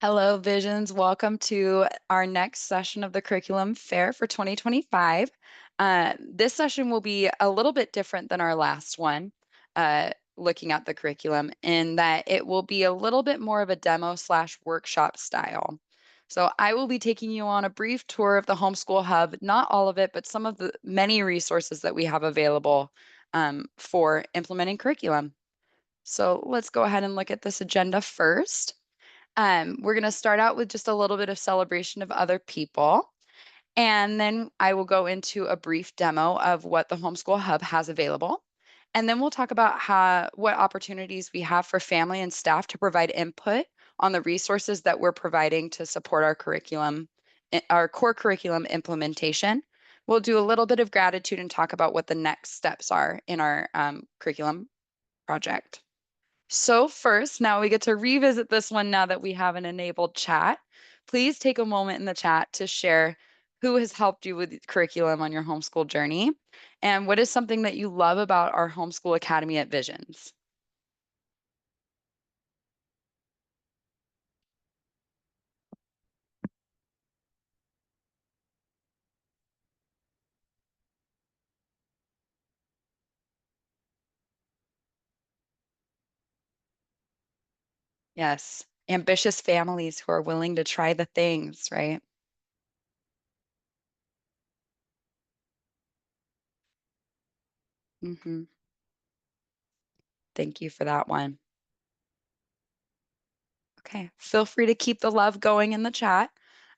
Hello, Visions. Welcome to our next session of the curriculum fair for 2025. This session will be a little bit different than our last one, looking at the curriculum, in that it will be a little bit more of a demo slash workshop style. So I will be taking you on a brief tour of the Homeschool Hub, not all of it, but some of the many resources that we have available for implementing curriculum. So let's go ahead and look at this agenda first. We're going to start out with just a little bit of celebration of other people. And then I will go into a brief demo of what the Homeschool Hub has available. And then we'll talk about what opportunities we have for family and staff to provide input on the resources that we're providing to support our curriculum, our core curriculum implementation. We'll do a little bit of gratitude and talk about what the next steps are in our curriculum project. So first, now we get to revisit this one now that we have an enabled chat. Please take a moment in the chat to share who has helped you with curriculum on your homeschool journey and what is something that you love about our Homeschool Academy at Visions. Yes, ambitious families who are willing to try the things, right? hmm Thank you for that one. Okay, feel free to keep the love going in the chat.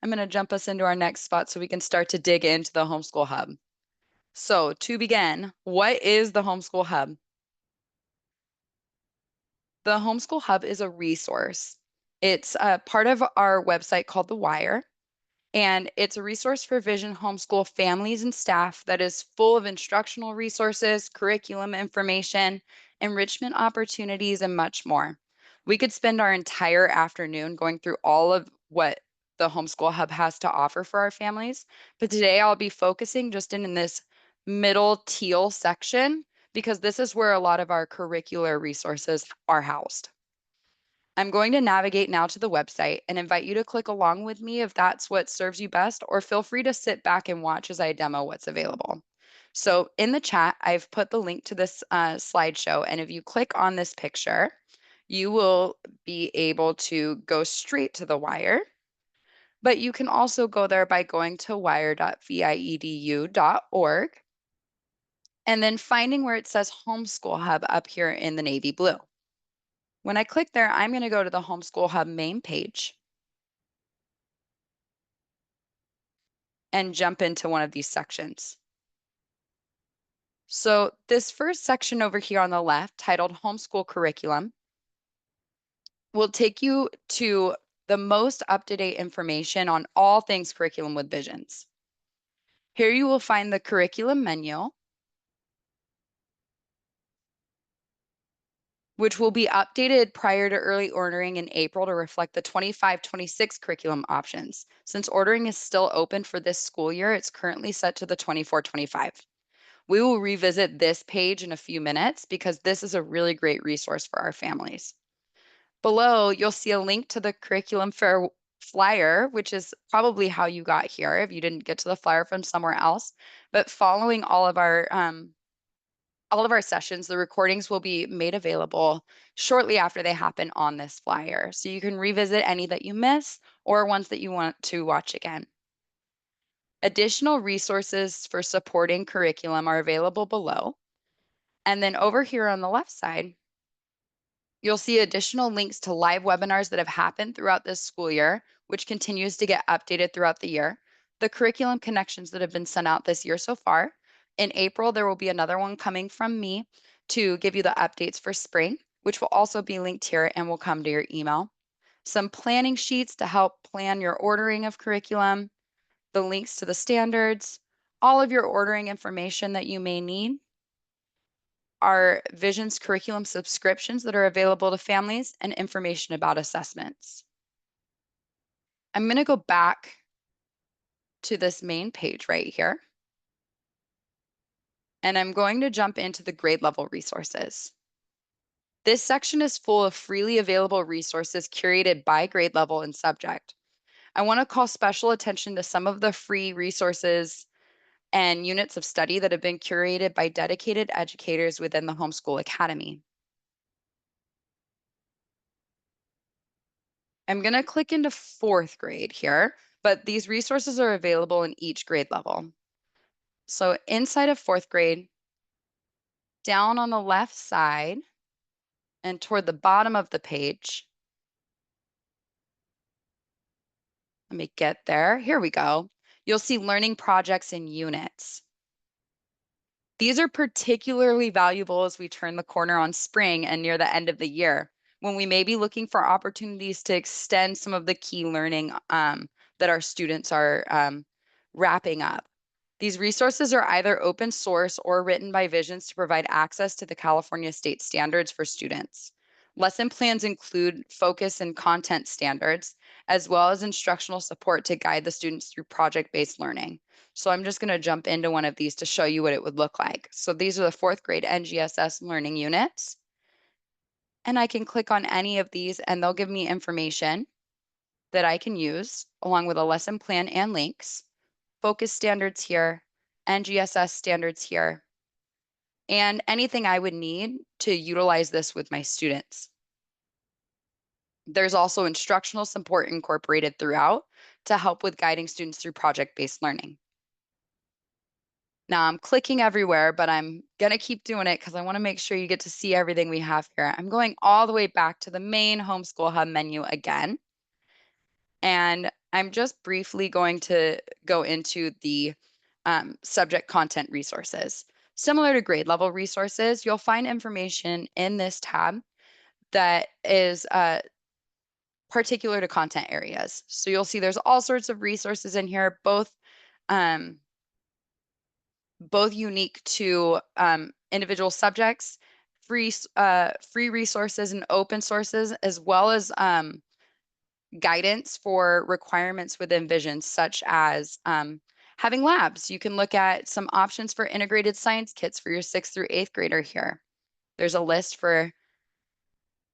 I'm going to jump us into our next spot so we can start to dig into the Homeschool Hub. So to begin, what is the Homeschool Hub? The Homeschool Hub is a resource. It's a part of our website called The Wire, and it's a resource for Vision homeschool families and staff that is full of instructional resources, curriculum information, enrichment opportunities, and much more. We could spend our entire afternoon going through all of what the Homeschool Hub has to offer for our families, but today I'll be focusing just in this middle teal section because this is where a lot of our curricular resources are housed. I'm going to navigate now to the website and invite you to click along with me if that's what serves you best, or feel free to sit back and watch as I demo what's available. So in the chat, I've put the link to this slideshow, and if you click on this picture, you will be able to go straight to the Wire, but you can also go there by going to wire.viedu.org and then finding where it says Homeschool Hub up here in the navy blue. When I click there, I'm going to go to the Homeschool Hub main page and jump into one of these sections. So this first section over here on the left, titled Homeschool Curriculum, will take you to the most up-to-date information on all things curriculum with Visions. Here you will find the curriculum menu, which will be updated prior to early ordering in April to reflect the 25-26 curriculum options. Since ordering is still open for this school year, it's currently set to the 24-25. We will revisit this page in a few minutes because this is a really great resource for our families. Below, you'll see a link to the curriculum fair flyer, which is probably how you got here if you didn't get to the flyer from somewhere else. But following all of our sessions, the recordings will be made available shortly after they happen on this flyer. So you can revisit any that you miss or ones that you want to watch again. Additional resources for supporting curriculum are available below. And then over here on the left side, you'll see additional links to live webinars that have happened throughout this school year, which continues to get updated throughout the year. The curriculum connections that have been sent out this year so far. In April, there will be another one coming from me to give you the updates for spring, which will also be linked here and will come to your email. Some planning sheets to help plan your ordering of curriculum, the links to the standards, all of your ordering information that you may need, our Visions curriculum subscriptions that are available to families, and information about assessments. I'm going to go back to this main page right here, and I'm going to jump into the grade level resources. This section is full of freely available resources curated by grade level and subject. I want to call special attention to some of the free resources and units of study that have been curated by dedicated educators within the Homeschool Academy. I'm going to click into fourth grade here, but these resources are available in each grade level. So inside of fourth grade, down on the left side and toward the bottom of the page, let me get there. Here we go. You'll see learning projects and units. These are particularly valuable as we turn the corner on spring and near the end of the year, when we may be looking for opportunities to extend some of the key learning that our students are wrapping up. These resources are either open source or written by Visions to provide access to the California state standards for students. Lesson plans include focus and content standards, as well as instructional support to guide the students through project-based learning. So I'm just going to jump into one of these to show you what it would look like. So these are the fourth grade NGSS learning units. And I can click on any of these and they'll give me information that I can use along with a lesson plan and links, focus standards here, NGSS standards here, and anything I would need to utilize this with my students. There's also instructional support incorporated throughout to help with guiding students through project-based learning. Now I'm clicking everywhere, but I'm gonna keep doing it because I want to make sure you get to see everything we have here. I'm going all the way back to the main Homeschool Hub menu again. And I'm just briefly going to go into the subject content resources. Similar to grade level resources, you'll find information in this tab that is particular to content areas. So you'll see there's all sorts of resources in here, um, both unique to individual subjects, free resources and open sources, as well as guidance for requirements within Visions, such as having labs. You can look at some options for integrated science kits for your 6th through 8th grader here. There's a list for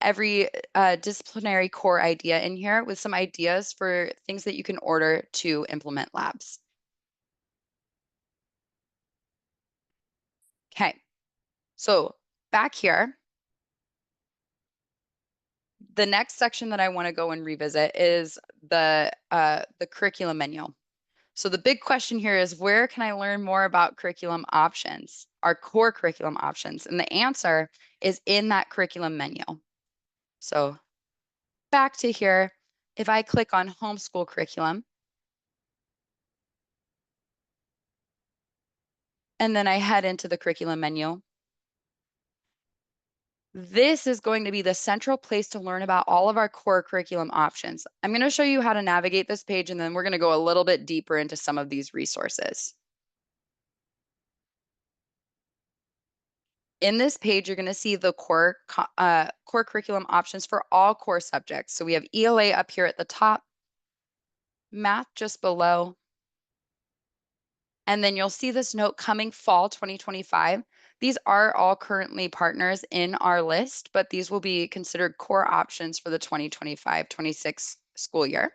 every disciplinary core idea in here with some ideas for things that you can order to implement labs. Okay, so back here, the next section that I want to go and revisit is the curriculum menu. So the big question here is, where can I learn more about curriculum options, our core curriculum options? And the answer is in that curriculum menu. So back to here, if I click on homeschool curriculum, and then I head into the curriculum menu, this is going to be the central place to learn about all of our core curriculum options. I'm going to show you how to navigate this page, and then we're going to go a little bit deeper into some of these resources. In this page, you're going to see the core curriculum options for all core subjects. So we have ELA up here at the top, math just below, and then you'll see this note coming fall 2025. These are all currently partners in our list, but these will be considered core options for the 2025-26 school year.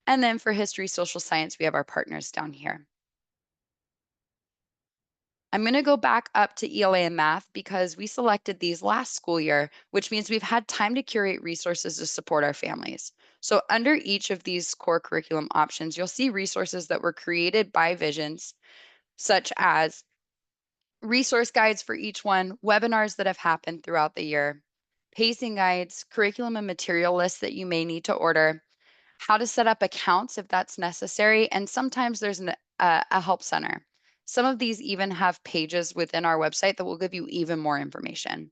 And then for history, social science, we have our partners down here. I'm going to go back up to ELA and math because we selected these last school year, which means we've had time to curate resources to support our families. So under each of these core curriculum options, you'll see resources that were created by Visions, such as resource guides for each one, webinars that have happened throughout the year, pacing guides, curriculum and material lists that you may need to order, how to set up accounts if that's necessary, and sometimes there's a help center. Some of these even have pages within our website that will give you even more information.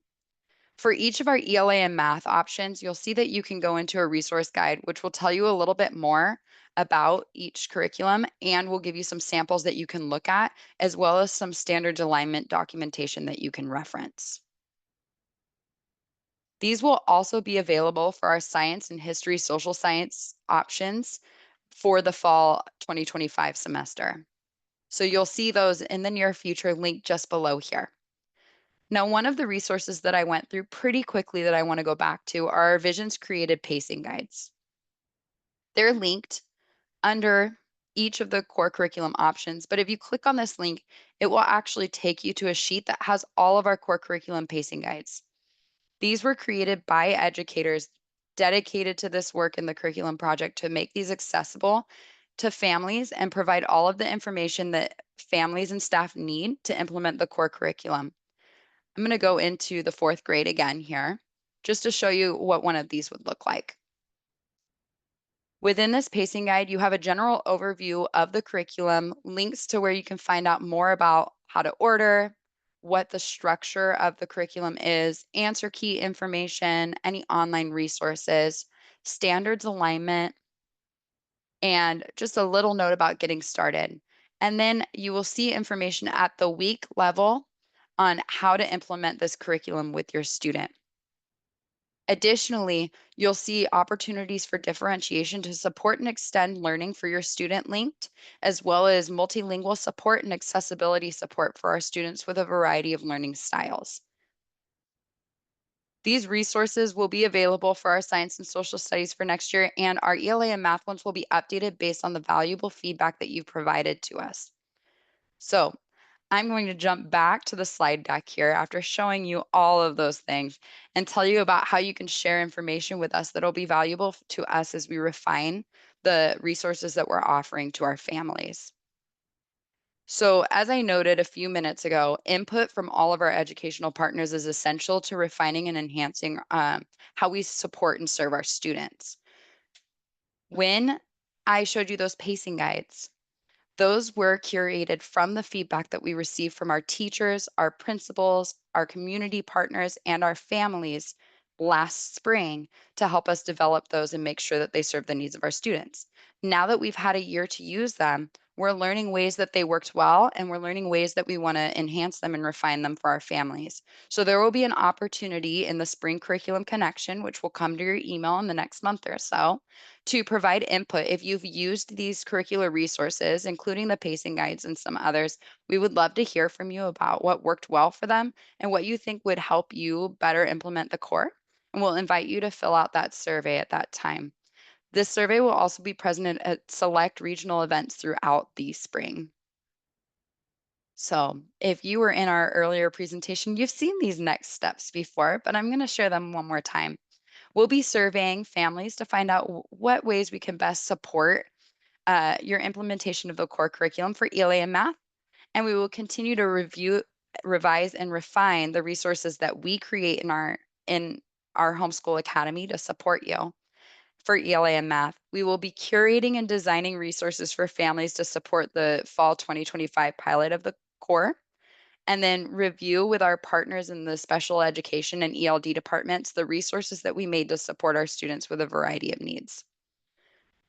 For each of our ELA and math options, you'll see that you can go into a resource guide, which will tell you a little bit more about each curriculum and will give you some samples that you can look at, as well as some standards alignment documentation that you can reference. These will also be available for our science and history social science options for the fall 2025 semester. So you'll see those in the near future linked just below here. Now, one of the resources that I went through pretty quickly that I want to go back to are our Visions Created pacing guides. They're linked under each of the core curriculum options, but if you click on this link, it will actually take you to a sheet that has all of our core curriculum pacing guides. These were created by educators dedicated to this work in the curriculum project to make these accessible to families and provide all of the information that families and staff need to implement the core curriculum. I'm going to go into the fourth grade again here, just to show you what one of these would look like. Within this pacing guide, you have a general overview of the curriculum, links to where you can find out more about how to order, what the structure of the curriculum is, answer key information, any online resources, standards alignment, and just a little note about getting started. And then you will see information at the week level on how to implement this curriculum with your student. Additionally, you'll see opportunities for differentiation to support and extend learning for your student linked, as well as multilingual support and accessibility support for our students with a variety of learning styles. These resources will be available for our science and social studies for next year, and our ELA and math ones will be updated based on the valuable feedback that you've provided to us. So I'm going to jump back to the slide deck here after showing you all of those things and tell you about how you can share information with us that'll be valuable to us as we refine the resources that we're offering to our families. So as I noted a few minutes ago, input from all of our educational partners is essential to refining and enhancing how we support and serve our students. When I showed you those pacing guides, those were curated from the feedback that we received from our teachers, our principals, our community partners, and our families last spring to help us develop those and make sure that they serve the needs of our students. Now that we've had a year to use them, we're learning ways that they worked well, and we're learning ways that we want to enhance them and refine them for our families. So there will be an opportunity in the Spring Curriculum Connection, which will come to your email in the next month or so, to provide input. If you've used these curricular resources, including the pacing guides and some others, we would love to hear from you about what worked well for them and what you think would help you better implement the core. And we'll invite you to fill out that survey at that time. This survey will also be present at select regional events throughout the spring. So if you were in our earlier presentation, you've seen these next steps before, but I'm going to share them one more time. We'll be surveying families to find out what ways we can best support your implementation of the core curriculum for ELA and math, and we will continue to review, revise, and refine the resources that we create in our homeschool academy to support you for ELA and math. We will be curating and designing resources for families to support the fall 2025 pilot of the core, and then review with our partners in the special education and ELD departments the resources that we made to support our students with a variety of needs.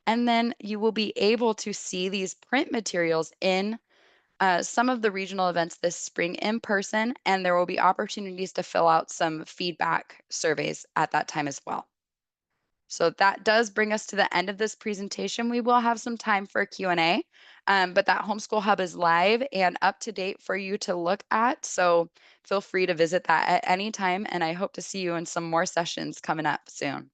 And then you will be able to see these print materials in some of the regional events this spring in person, and there will be opportunities to fill out some feedback surveys at that time as well. So that does bring us to the end of this presentation. We will have some time for Q&A, but that Homeschool Hub is live and up to date for you to look at. So feel free to visit that at any time, and I hope to see you in some more sessions coming up soon.